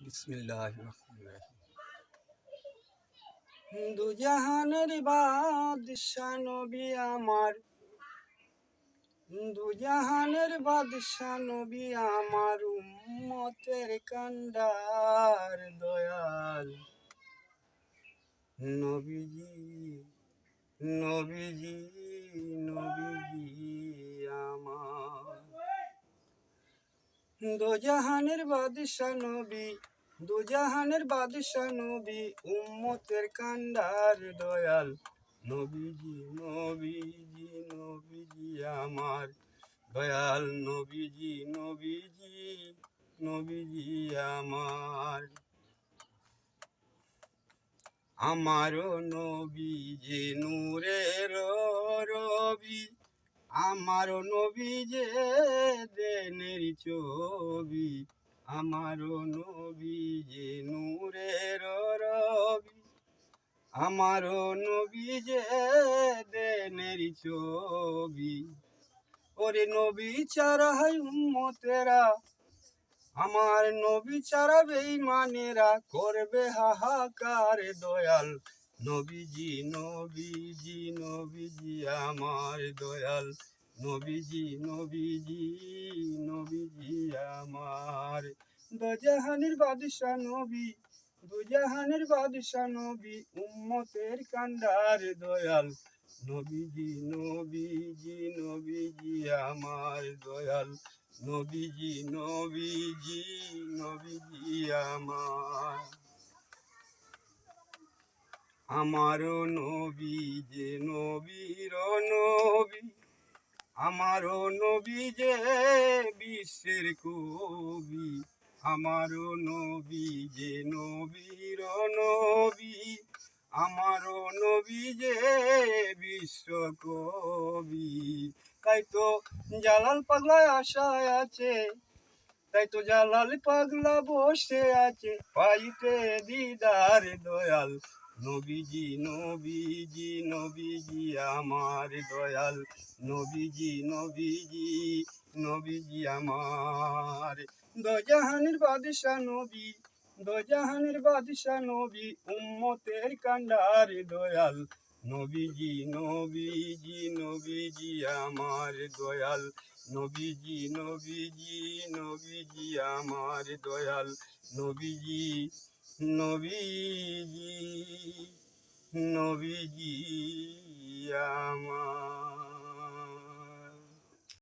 বিসমিল্লাহির রহমানির রহিম। দুজাহানের বাদশা নবী আমার, দুজাহানের বাদশা নবী আমার, উম্মতের কান্ডার দয়াল নবীজি, নবীজি, নবীজি আমার। দুজাহানের বাদশা নবী, দুজাহানের বাদশা নবী, উম্মতের কান্ডার দয়াল নবীজি, নবীজি, নবীজি আমার দয়াল নবীজি, নবীজি, নবীজি আমার। আমারও নবী যে নূরের রবি, আমারও নবী যে দেনের ছবি, আমারও নবী যে নূরের রবি, আমারও নবী যে দেনের ছবি। ওরে নবী ছাড়া হয় উম্মতেরা, আমার নবী ছাড়া বেঈমানেরা করবে হাহাকার দয়াল নবীজি, নবীজি, নবীজি আমার দয়াল নবীজি, নবীজি, নবীজি আমার। দুজাহানের বাদশা নবী, দুজাহানের বাদশা নবী, উম্মতের কান্ডার দয়াল নবীজি, নবীজি, নবীজি আমার দয়াল নবীজি, নবীজি, নবীজি আমার। আমারও নবী যে নবীর নবী, আমারও নবী যে বিশ্বের কবি, আমারও নবী যে নবীর নবী, আমারও নবী যে বিশ্বকবি। তাই তো জালাল পাগলায় আশায় আছে, তাই তো জালাল পাগলা বসে আছে পাইতে দিদার দয়াল নবীজি, নবীজি, নবীজি আমার দয়াল নবীজি, নবীজি, নবীজি আমার। দুজাহানের বাদশা নবী, দুজাহানের বাদশা নবী, উম্মতের কান্ডার দয়াল নবীজি, নবীজি, নবীজি আমার দয়াল নবীজি, নবীজি, নবীজি আমার দয়াল নবীজি, নবীজি, নবীজি আমার।